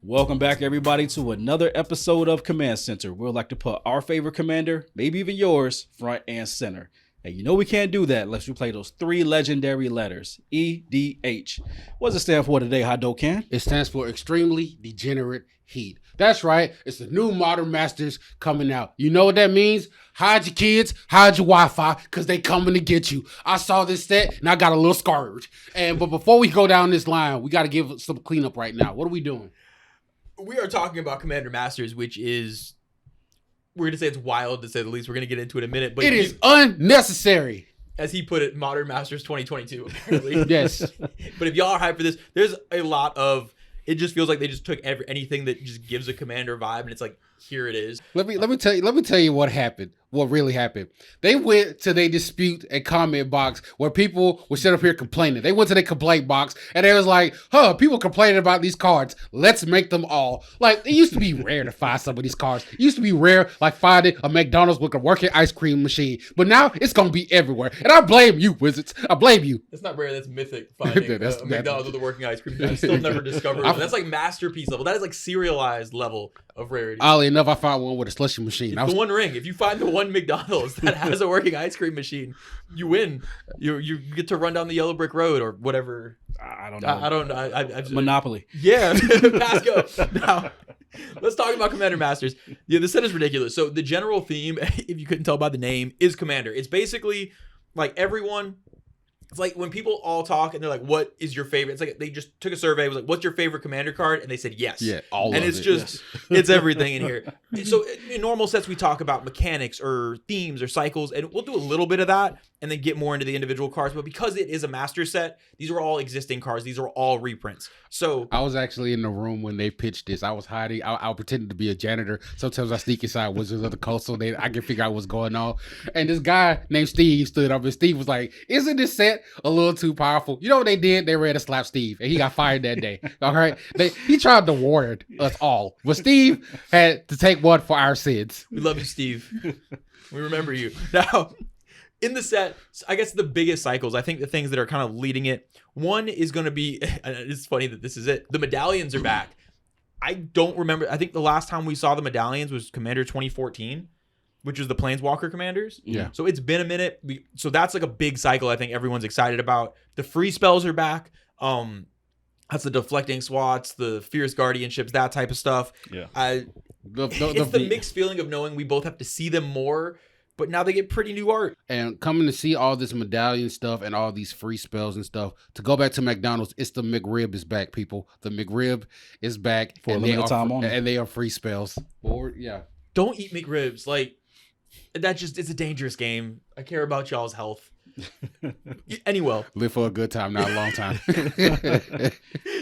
Welcome back, everybody, to another episode of Command Center. We'd like to put our favorite commander, maybe even yours, front and center. And you know we can't do that unless we play those three legendary letters, EDH. What does it stand for today, Hadoken? It stands for Extremely Degenerate Heat. That's right. It's the new Modern Masters coming out. You know what that means? Hide your kids, hide your Wi-Fi, because they coming to get you. I saw this set, and I got a little scared. But before we go down this line, we got to give some cleanup right now. What are we doing? We are talking about Commander Masters, which is, we're going to say it's wild to say the least. We're going to get into it in a minute. But it is unnecessary. As he put it, Modern Masters 2022, apparently. Yes. But if y'all are hyped for this, there's a lot of, it just feels like they just took anything that just gives a Commander vibe, and it's like, here it is. Let me tell you what happened. What really happened. They went to their dispute and comment box where people were sitting up here complaining. They went to their complaint box and they was like, people complaining about these cards. Let's make them all. Like, it used to be rare to find some of these cards. It used to be rare, like finding a McDonald's with a working ice cream machine. But now it's going to be everywhere. And I blame you, Wizards. I blame you. It's not rare. That's mythic finding a McDonald's with a working ice cream machine. Still never discovered one. That's like masterpiece level. That is like serialized level of rarity. Oddly enough, I found one with a slushy machine. It's the One Ring. If you find the one McDonald's that has a working ice cream machine, you win. You get to run down the yellow brick road or whatever. I don't know. I don't know. Monopoly. Yeah. Pass go. Now, let's talk about Commander Masters. Yeah, the set is ridiculous. So the general theme, if you couldn't tell by the name, is Commander. It's basically like everyone. It's like when people all talk and they're like, what is your favorite? It's like they just took a survey. It was like, what's your favorite commander card? And they said yes. Yeah, all and of it's it, just, yes. It's everything in here. So in normal sets, we talk about mechanics or themes or cycles, and we'll do a little bit of that and then get more into the individual cards. But because it is a master set, these are all existing cards. These are all reprints. So I was actually in the room when they pitched this. I was hiding. I pretended to be a janitor. Sometimes I sneak inside Wizards of the Coast so I can figure out what's going on. And this guy named Steve stood up, and Steve was like, isn't this set a little too powerful? You know what they did? They ready to slap Steve, and he got fired that day. All right? He tried to warn us all. But Steve had to take one for our sins. We love you, Steve. We remember you. Now, in the set, I guess the biggest cycles, I think the things that are kind of leading it, one is going to be, it's funny that this is it, the medallions are back. I don't remember, I think the last time we saw the medallions was Commander 2014, which was the Planeswalker Commanders. Yeah. So it's been a minute. So that's like a big cycle I think everyone's excited about. The free spells are back. That's the deflecting swats, the fierce guardianships, that type of stuff. Yeah. It's the mixed feeling of knowing we both have to see them more, but now they get pretty new art. And coming to see all this medallion stuff and all these free spells and stuff, to go back to McDonald's, it's the McRib is back, people. The McRib is back. For a limited time only. And they are free spells. Or, yeah. Don't eat McRibs. Like, it's a dangerous game. I care about y'all's health. Anyway. Live for a good time, not a long time.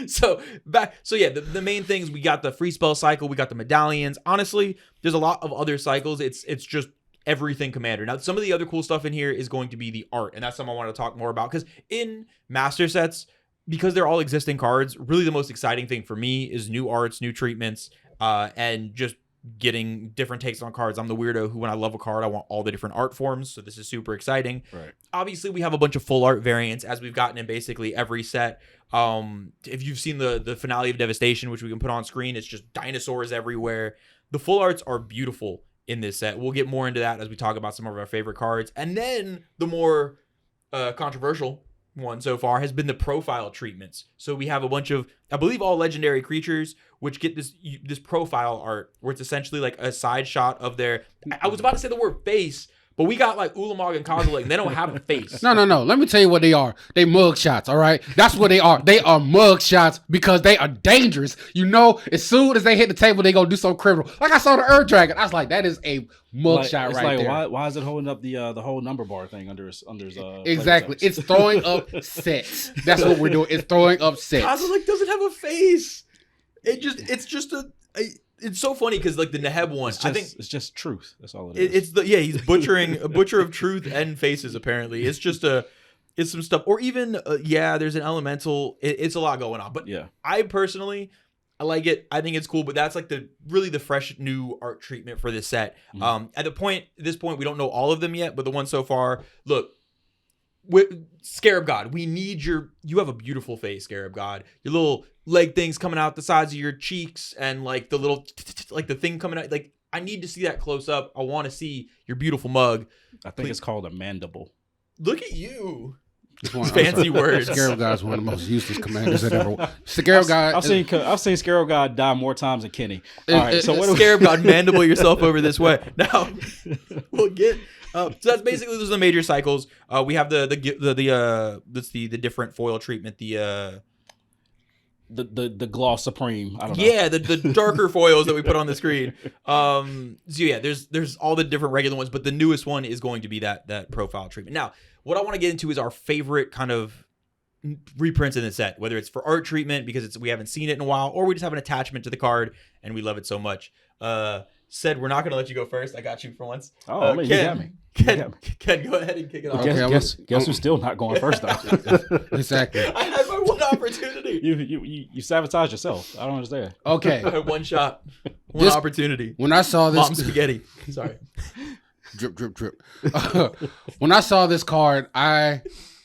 So yeah, the main things, we got the free spell cycle, we got the medallions. Honestly, there's a lot of other cycles. It's just everything Commander. Now, some of the other cool stuff in here is going to be the art, and that's something I want to talk more about, because in master sets, because they're all existing cards, really the most exciting thing for me is new arts, new treatments, and just getting different takes on cards. I'm the weirdo who, when I love a card, I want all the different art forms, so this is super exciting. Right. Obviously, we have a bunch of full art variants, as we've gotten in basically every set. If you've seen the finale of Devastation, which we can put on screen, it's just dinosaurs everywhere. The full arts are beautiful in this set. We'll get more into that as we talk about some of our favorite cards. And then the more controversial one so far has been the profile treatments. So we have a bunch of, I believe, all legendary creatures which get this profile art where it's essentially like a side shot of their, I was about to say the word face, but we got like Ulamog and Kozilek, and they don't have a face. No. Let me tell you what they are. They mug shots, all right? That's what they are. They are mug shots because they are dangerous. You know, as soon as they hit the table, they gonna do something criminal. Like I saw the Earth Dragon. I was like, that is a mug shot right there. Why is it holding up the whole number bar thing under his exactly. It's throwing up sets. That's what we're doing. It's throwing up sets. Kozilek doesn't have a face. It's so funny because like the Neheb one, I think it's just truth. That's all it is. He's butchering a butcher of truth and faces. Apparently, it's some stuff. Or even there's an elemental. It's a lot going on. But yeah, I personally, I like it. I think it's cool. But that's like the fresh new art treatment for this set. Mm-hmm. At this point, we don't know all of them yet. But the ones so far, look, Scarab God, we need you have a beautiful face, Scarab God. Your little leg things coming out the sides of your cheeks and like the little like the thing coming out. Like I need to see that close up. I want to see your beautiful mug. I think it's called a mandible. Look at you. One, Fancy words. Scarab God is one of the most useless commanders that ever. Scarab God. I've seen Scarab God die more times than Kenny. All right, so what do Scarab God, mandible yourself over this way. Now we'll get. So that's basically those are the major cycles. We have the different foil treatment. The gloss supreme. I don't know. Yeah, the darker foils that we put on the screen. So yeah, there's all the different regular ones, but the newest one is going to be that profile treatment. Now, what I want to get into is our favorite kind of reprints in the set, whether it's for art treatment because we haven't seen it in a while, or we just have an attachment to the card and we love it so much. Said we're not going to let you go first. I got you for once. Oh, man, Ken, you got me. Ken, go ahead and kick it off. Guess who's still not going first though? Exactly. I had my one opportunity. You sabotage yourself. I don't understand. Okay. One shot, one opportunity. When I saw this, Mom spaghetti. Sorry. Drip, drip, drip. When I saw this card, I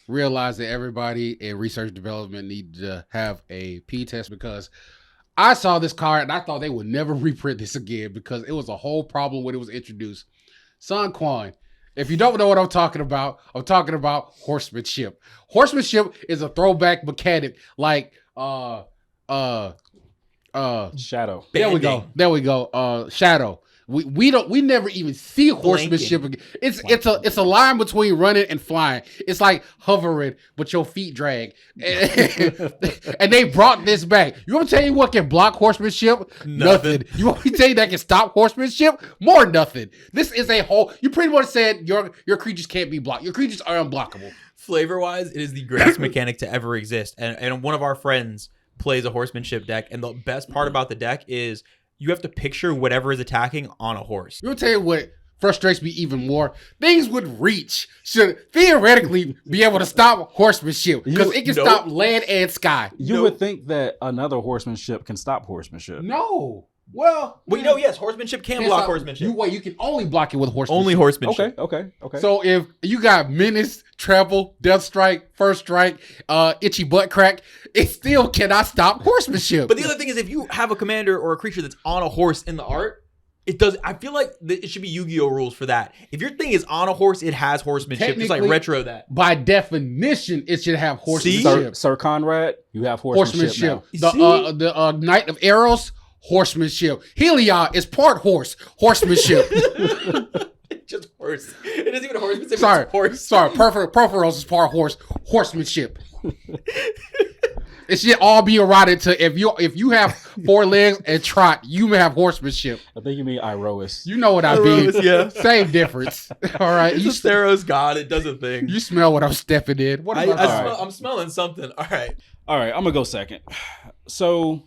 realized that everybody in research development needed to have a P test because I saw this card and I thought they would never reprint this again because it was a whole problem when it was introduced. Son Quan, if you don't know what I'm talking about horsemanship. Horsemanship is a throwback mechanic like Shadow. There we go. Shadow. We never even see horsemanship again. It's a line between running and flying. It's like hovering, but your feet drag. And they brought this back. You want me to tell you what can block horsemanship? Nothing. You want me to tell you that can stop horsemanship? More nothing. This is a whole. You pretty much said your creatures can't be blocked. Your creatures are unblockable. Flavor wise, it is the greatest mechanic to ever exist. And one of our friends plays a horsemanship deck, and the best part about the deck is you have to picture whatever is attacking on a horse. You want to tell you what frustrates me even more? Things with reach should theoretically be able to stop horsemanship because it can stop land and sky. You would think that another horsemanship can stop horsemanship. No. Well, yes, horsemanship can block horsemanship. You can only block it with horsemanship. Only horsemanship. Okay. So if you got menace, trample, death strike, first strike, itchy butt crack, it still cannot stop horsemanship. But the other thing is, if you have a commander or a creature that's on a horse in the art, it does. I feel like it should be Yu-Gi-Oh rules for that. If your thing is on a horse, it has horsemanship. Just like retro that. By definition, it should have horsemanship. Sir Conrad, you have horsemanship. The Knight of Arrows, horsemanship. Heliod is part horsemanship. Just horse. It isn't even horsemanship. Sorry, horse. Perforos is part horsemanship. It should all be eroded to if you have 4 legs and trot, you may have horsemanship. I think you mean Iroas. You know what I mean? Yeah. Same difference. All right. It's a Theros god. It does a thing. You smell what I'm stepping in. What am I'm smelling something. All right. I'm gonna go second. So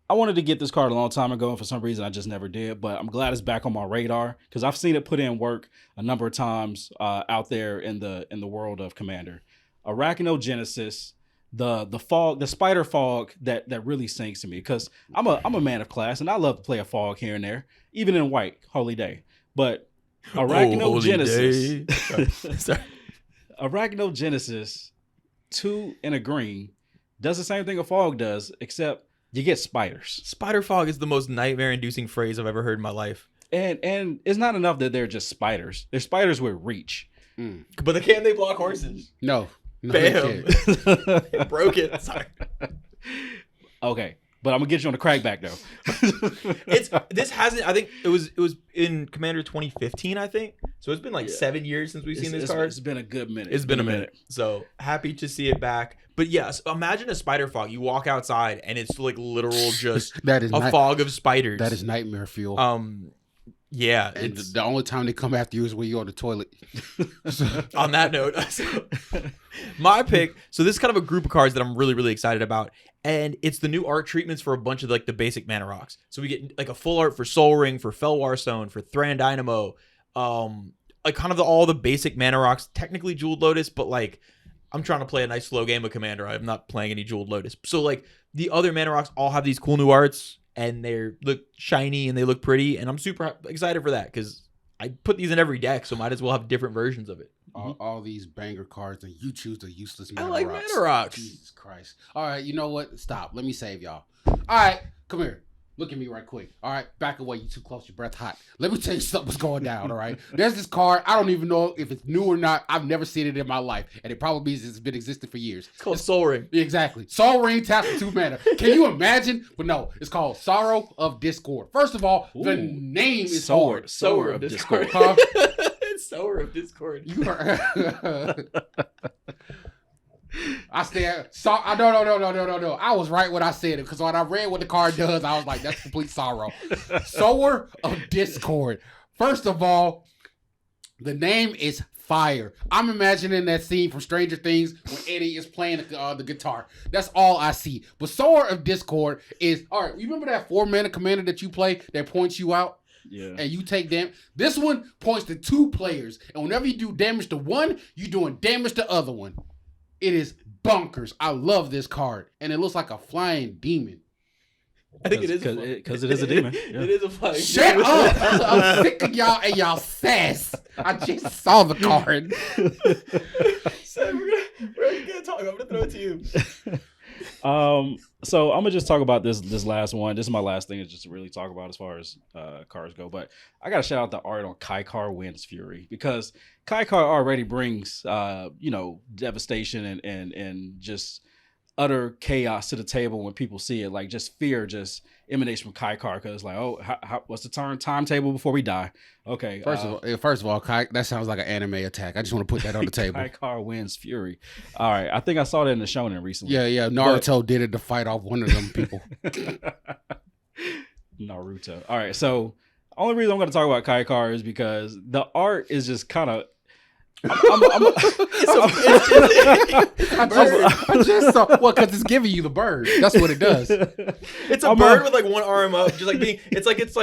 I wanted to get this card a long time ago, and for some reason I just never did. But I'm glad it's back on my radar because I've seen it put in work a number of times out there in the world of Commander. Arachnogenesis. The spider fog that really sinks to me because I'm a man of class and I love to play a fog here and there, even in white, holy day. But Arachnogenesis, Arachnogenesis 2 in a green does the same thing a fog does, except you get spiders. Spider fog is the most nightmare-inducing phrase I've ever heard in my life. And it's not enough that they're just spiders. They're spiders with reach. But can they block horses? No. Bam. Broke it. Sorry. Okay. But I'm gonna get you on the crackback though. I think it was in Commander 2015, I think. So it's been like 7 years since we've seen this card. It's been a good minute. It's been a minute. So happy to see it back. But yes, imagine a spider fog. You walk outside and it's like literal just fog of spiders. That is nightmare fuel. Yeah, and the only time they come after you is when you're on the toilet. On that note, my pick. So this is kind of a group of cards that I'm really, really excited about, and it's the new art treatments for a bunch of like the basic mana rocks. So we get like a full art for Soul Ring, for Felwar Stone, for Thran Dynamo, like kind of all the basic mana rocks. Technically Jeweled Lotus, but like I'm trying to play a nice slow game of Commander. I'm not playing any Jeweled Lotus. So like the other mana rocks all have these cool new arts. And they look shiny and they look pretty. And I'm super excited for that because I put these in every deck. So might as well have different versions of it. all these banger cards, and you choose the useless I mana like rocks. mana rocks. Jesus Christ. All right, you know what? Stop. Let me save y'all. All right, come here. Look at me right quick. All right, back away. You too close. Your breath hot. Let me tell you something's going down. All right. There's this card. I don't even know if it's new or not. I've never seen it in my life, and it probably means it's been existing for years. It's called Soul Ring. Exactly. Soul Ring taps for 2 mana. Can you imagine? But no, it's called Sorrow of Discord. First of all, the name is hard. Sower of Discord. Huh? It's Sower of Discord. You are. I stand. No. I was right when I said it because when I read what the card does, I was like, "That's complete sorrow." Sower of Discord. First of all, the name is fire. I'm imagining that scene from Stranger Things when Eddie is playing the guitar. That's all I see. But Sower of Discord is all right. You remember that 4 mana commander that you play that points you out? Yeah. And you take damage. This one points to 2 players, and whenever you do damage to one, you're doing damage to the other one. It is bonkers. I love this card, and it looks like a flying demon. I think it is because it is a demon. Yeah. It is a flying Shut demon. up! I'm sick of y'all and y'all sass. I just saw the card. So we're gonna talk. I'm gonna throw it to you. So I'm gonna just talk about this last one. This is my last thing, is just to really talk about as far as cards go. But I gotta shout out the art on Kaikar Wind's Fury, because Kaikar already brings devastation and just utter chaos to the table when people see it. Like, just fear just emanates from Kaikar, because it's like, oh, what's the timetable before we die? Okay. First of all, Kai, that sounds like an anime attack. I just want to put that on the table. Kaikar Wind's Fury. All right, I think I saw that in the shonen recently. Yeah. Naruto did it to fight off one of them people. Naruto. All right, so only reason I'm going to talk about Kaikar is because the art is just kind of. I just saw. Well, because it's giving you the bird. That's what it does. It's a bird with like one arm up, just like being. It's like is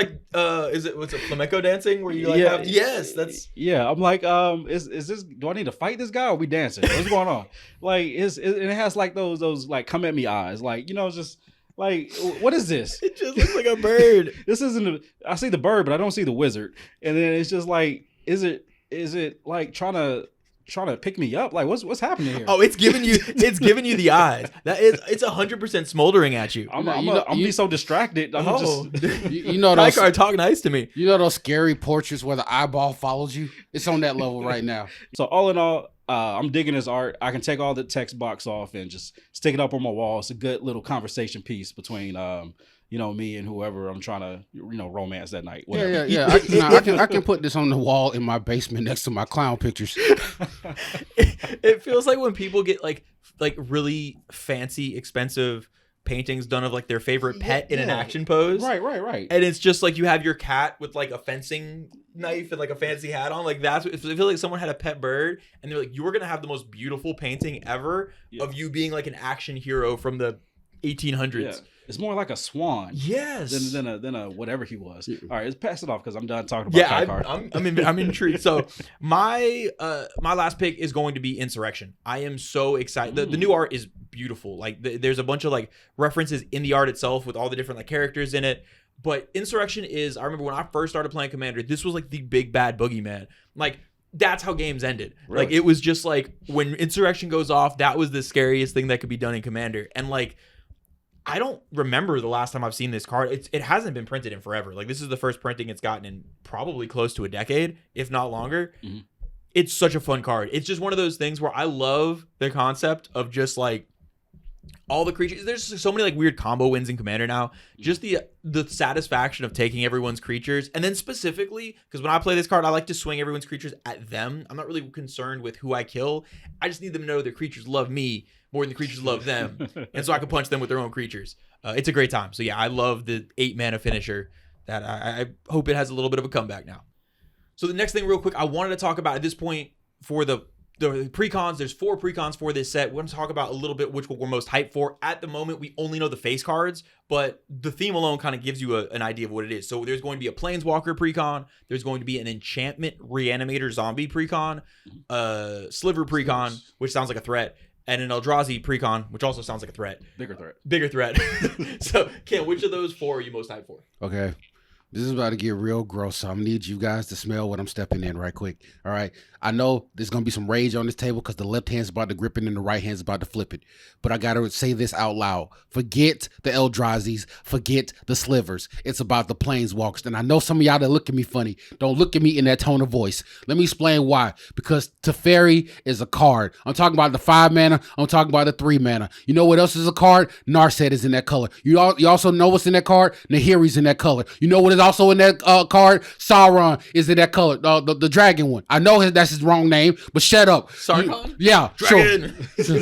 it what's it, flamenco dancing where you like have? Yes, that's. Yeah, I'm like, is this? Do I need to fight this guy, or are we dancing? What's going on? Like, it has like those like come at me eyes, like, it's just. Like, what is this? It just looks like a bird. This isn't. I see the bird, but I don't see the wizard. And then it's just like, is it like trying to pick me up? Like, what's happening here? Oh, it's giving you the eyes. It's 100% smoldering at you. I'm be so distracted. Kaikar, talk nice to me. You know those scary portraits where the eyeball follows you? It's on that level right now. So all in all, I'm digging his art. I can take all the text box off and just stick it up on my wall. It's a good little conversation piece between me and whoever I'm trying to romance that night. Whatever. Yeah. I can put this on the wall in my basement next to my clown pictures. It feels like when people get like really fancy, expensive paintings done of like their favorite pet in an action pose. Right. And it's just like you have your cat with like a fencing knife and like a fancy hat on. Like, that's what, I feel like someone had a pet bird and they're like, you were gonna have the most beautiful painting ever of you being like an action hero from the 1800s. Yeah. It's more like a swan. Yes. Than a whatever he was. All right, let's pass it off because I'm done talking about Kaikar. I'm intrigued. So my last pick is going to be Insurrection. I am so excited. The new art is beautiful. Like, there's a bunch of like references in the art itself with all the different like characters in it. But Insurrection is, I remember when I first started playing Commander, this was like the big bad boogeyman. Like, that's how games ended. Really? Like, it was just like when Insurrection goes off, that was the scariest thing that could be done in Commander. And like, I don't remember the last time I've seen this card. It hasn't been printed in forever. Like, this is the first printing it's gotten in probably close to a decade, if not longer. Mm-hmm. It's such a fun card. It's just one of those things where I love the concept of just like all the creatures. There's so many like weird combo wins in Commander now. Just the satisfaction of taking everyone's creatures, and then specifically because when I play this card, I like to swing everyone's creatures at them. I'm not really concerned with who I kill. I just need them to know their creatures love me more than the creatures love them, and so I can punch them with their own creatures. It's a great time. So yeah, I love the 8 mana finisher. That I hope it has a little bit of a comeback now. So the next thing, real quick, I wanted to talk about at this point for the precons. There's 4 precons for this set. We're going to talk about a little bit which one we're most hyped for. At the moment, we only know the face cards, but the theme alone kind of gives you an idea of what it is. So there's going to be a Planeswalker precon. There's going to be an Enchantment Reanimator Zombie precon, Sliver precon, which sounds like a threat, and an Eldrazi precon, which also sounds like a threat. Bigger threat. So, Ken, which of those 4 are you most hyped for? Okay. This is about to get real gross, so I'm gonna need you guys to smell what I'm stepping in right quick. All right. I know there's gonna be some rage on this table because the left hand's about to grip it and the right hand's about to flip it. But I gotta say this out loud. Forget the Eldrazi's, forget the slivers. It's about the planeswalkers. And I know some of y'all that look at me funny. Don't look at me in that tone of voice. Let me explain why. Because Teferi is a card. I'm talking about the 5 mana. I'm talking about the 3 mana. You know what else is a card? Narset is in that color. You also know what's in that card? Nahiri's in that color. You know what is also in that card? Sauron is in that color. The dragon one. I know that's his wrong name, but shut up. Sargon? Yeah, Dragon. sure.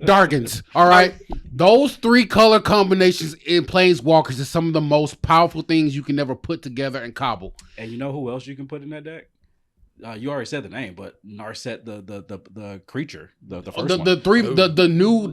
Dargans. All right. Those 3 color combinations in Planeswalkers is some of the most powerful things you can ever put together and cobble. And you know who else you can put in that deck? You already said the name, but Narset, the creature, the first one. The new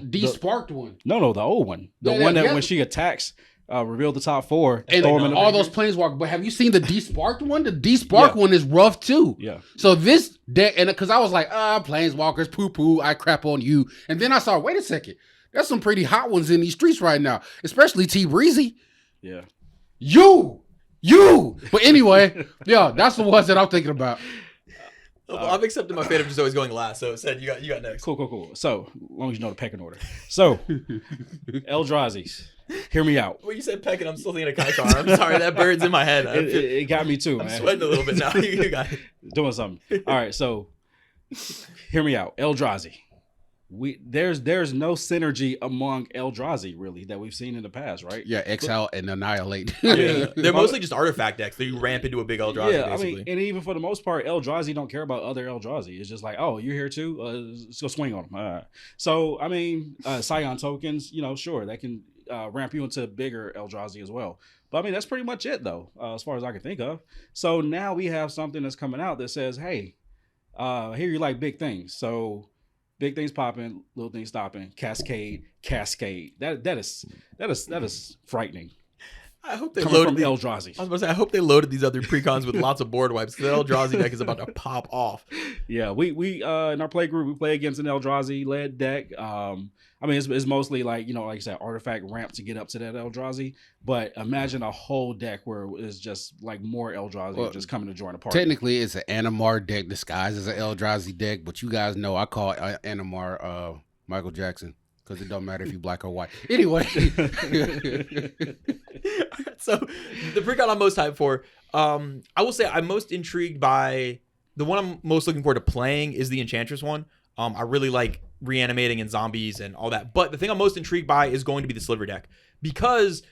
de-sparked one. No, the old one. The one that when she attacks, reveal the top 4 and throw them in all those planeswalkers. But have you seen the de-sparked one? The de-sparked one is rough too. Yeah. So this deck, and because I was like, planeswalkers, poo, I crap on you. And then I saw, wait a second, there's some pretty hot ones in these streets right now, especially T Breezy. Yeah. You. But anyway, yeah, that's the ones that I'm thinking about. I've accepted my fate of just always going last. So said you got next. Cool. So as long as you know the pecking order. So Eldrazi's. Hear me out. Well, you said pecking. I'm still thinking of Kaikar. I'm sorry, that bird's in my head. It got me too, I'm man. sweating a little bit now. You got it. Doing something. All right, so hear me out. Eldrazi. There's no synergy among Eldrazi really that we've seen in the past, right? Yeah, exile and annihilate. Yeah. They're mostly just artifact decks. They ramp into a big Eldrazi, yeah, basically. I mean, and even for the most part, Eldrazi don't care about other Eldrazi. It's just like, oh, you're here too? Let's go swing on them. All right. So, I mean, Scion tokens, sure, that can ramp you into bigger Eldrazi as well. But I mean, that's pretty much it though, as far as I can think of. So now we have something that's coming out that says, hey, here you like big things. So big things popping, little things stopping, cascade. That is frightening. I hope they Coming loaded from the Eldrazi. I was about to say, I hope they loaded these other precons with lots of board wipes. The Eldrazi deck is about to pop off. Yeah, we in our play group we play against an Eldrazi led deck. I mean it's mostly like like I said, artifact ramp to get up to that Eldrazi. But imagine a whole deck where it's just like more Eldrazi just coming to join the party. Technically, it's an Animar deck disguised as an Eldrazi deck, but you guys know I call Animar Michael Jackson because it don't matter if you black or white. Anyway. So the precon I'm most hyped for, I will say I'm most intrigued by the one I'm most looking forward to playing is the Enchantress one. I really like reanimating and zombies and all that. But the thing I'm most intrigued by is going to be the Sliver deck. Because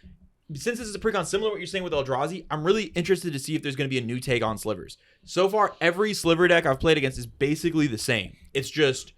since this is a precon similar to what you're saying with Eldrazi, I'm really interested to see if there's going to be a new take on Slivers. So far, every Sliver deck I've played against is basically the same. It's just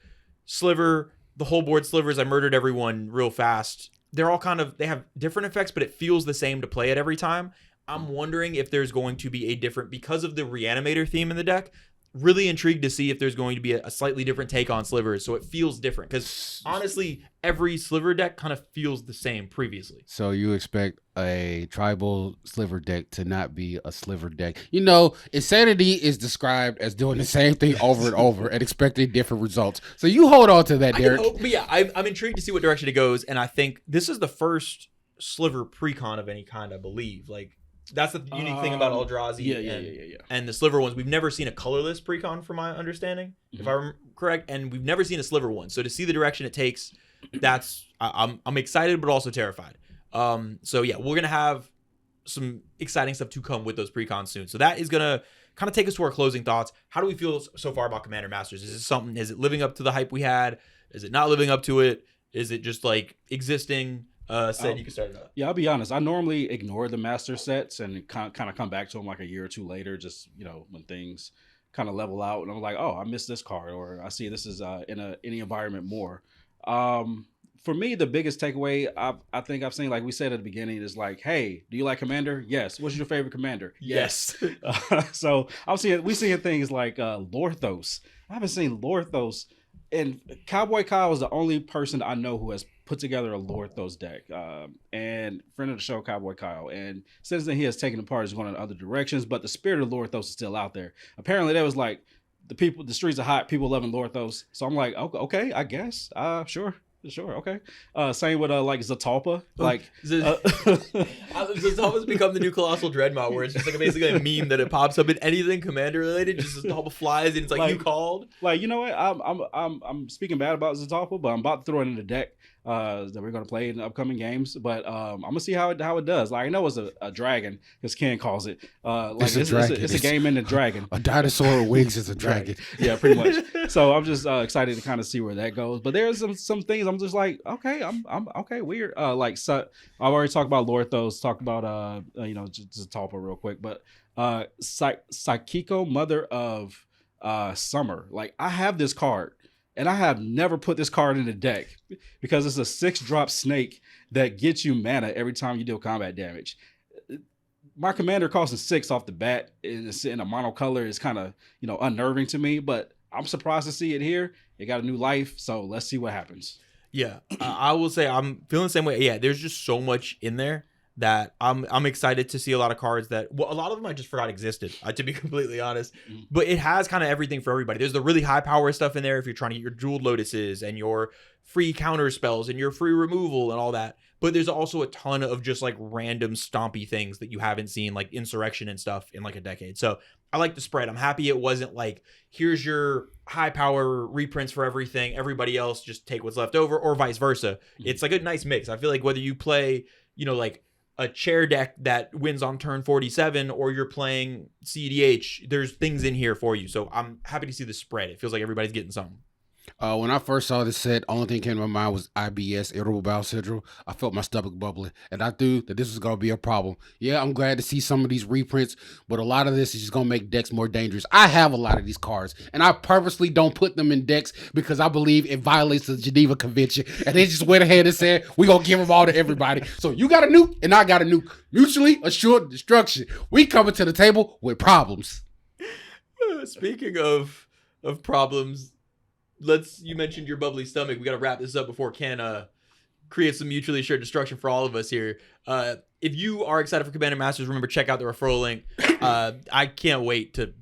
Sliver, the whole board Slivers, I murdered everyone real fast. They're all they have different effects, but it feels the same to play it every time. I'm wondering if there's going to be a different, because of the Reanimator theme in the deck, really intrigued to see if there's going to be a slightly different take on Slivers, so it feels different. Because honestly, every Sliver deck kind of feels the same previously. So you expect a tribal Sliver deck to not be a Sliver deck? Insanity is described as doing the same thing over and over and expecting different results. So you hold on to that, Derek. But yeah, I'm intrigued to see what direction it goes, and I think this is the first Sliver precon of any kind, I believe. Like, that's the unique thing about Eldrazi and the Sliver ones. We've never seen a colorless precon, from my understanding, if I'm correct, and we've never seen a Sliver one. So to see the direction it takes, I'm excited but also terrified. So yeah, we're gonna have some exciting stuff to come with those precons soon. So that is gonna kind of take us to our closing thoughts. How do we feel so far about Commander Masters? Is it living up to the hype we had? Is it not living up to it? Is it just like existing? You can start it out. Yeah, I'll be honest. I normally ignore the master sets and kind of come back to them like a year or two later, just when things kind of level out, and I'm like, oh, I missed this card, or I see this is in any environment more. For me, the biggest takeaway I think I've seen, like we said at the beginning, is like, hey, do you like Commander? Yes. What's your favorite Commander? Yes. So we seeing things like Lorthos. I haven't seen Lorthos, and Cowboy Kyle is the only person I know who has put together a Lorthos deck, and friend of the show, Cowboy Kyle. And since then, he has taken apart, is going in other directions, but the spirit of Lorthos is still out there. Apparently, there was like the streets are hot, people loving Lorthos. So I'm like, okay, I guess, sure. Sure. Okay. Same with like Zatalpa. Like Zatalpa's become the new Colossal Dreadnought, where it's just like basically a meme that it pops up in anything Commander related. Just Zatalpa flies and it's like you called. Like, you know what? I'm speaking bad about Zatalpa, but I'm about to throw it in the deck that we're gonna play in the upcoming games. But I'm gonna see how it does. Like, I know it's a dragon, as Ken calls it. Like it's a game in the dragon. A dinosaur with wings is a dragon. Yeah, pretty much. So I'm just excited to kind of see where that goes. But there's some things I'm just like, okay, I'm okay, weird. Like, so I've already talked about Lorthos, talked about just Zatalpa real quick, but Psychico, Mother of Summer. Like, I have this card. And I have never put this card in the deck because it's a 6-drop snake that gets you mana every time you deal combat damage. My commander costs a 6 off the bat. It's in a monocolor. It's kind of, unnerving to me, but I'm surprised to see it here. It got a new life, so let's see what happens. Yeah, I will say I'm feeling the same way. Yeah, there's just so much in there that I'm excited to see a lot of cards that, well, a lot of them I just forgot existed, to be completely honest. But it has kind of everything for everybody. There's the really high power stuff in there if you're trying to get your Jeweled Lotuses and your free counter spells and your free removal and all that. But there's also a ton of just like random stompy things that you haven't seen, like Insurrection and stuff, in like a decade. So I like the spread. I'm happy it wasn't like, here's your high power reprints for everything, everybody else just take what's left over, or vice versa. It's like a nice mix. I feel like whether you play, like a chair deck that wins on turn 47 or you're playing CDH, there's things in here for you. So I'm happy to see the spread. It feels like everybody's getting something. When I first saw this set, only thing came to my mind was IBS, Irritable Bowel Syndrome. I felt my stomach bubbling, and I knew that this was going to be a problem. Yeah, I'm glad to see some of these reprints, but a lot of this is just going to make decks more dangerous. I have a lot of these cards, and I purposely don't put them in decks because I believe it violates the Geneva Convention, and they just went ahead and said, we're going to give them all to everybody. So you got a nuke, and I got a nuke. Mutually assured destruction. We coming to the table with problems. Speaking of problems, you mentioned your bubbly stomach. We got to wrap this up before Ken create some mutually assured destruction for all of us here. If you are excited for Commander Masters, remember, check out the referral link. I can't wait to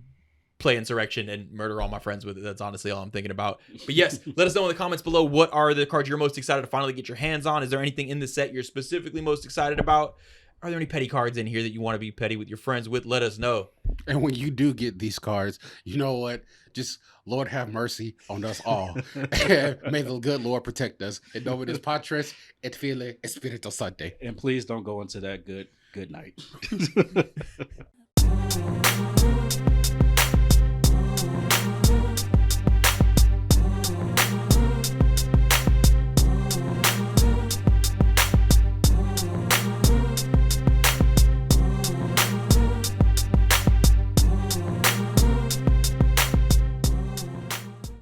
play Insurrection and murder all my friends with it. That's honestly all I'm thinking about. But yes, let us know in the comments below, what are the cards you're most excited to finally get your hands on? Is there anything in the set you're specifically most excited about? Are there any petty cards in here that you want to be petty with your friends with? Let us know. And when you do get these cards, you know what? Just Lord have mercy on us all. And may the good Lord protect us. In nomine Patris et Filii et Spiritus Sancti. And please don't go into that good night.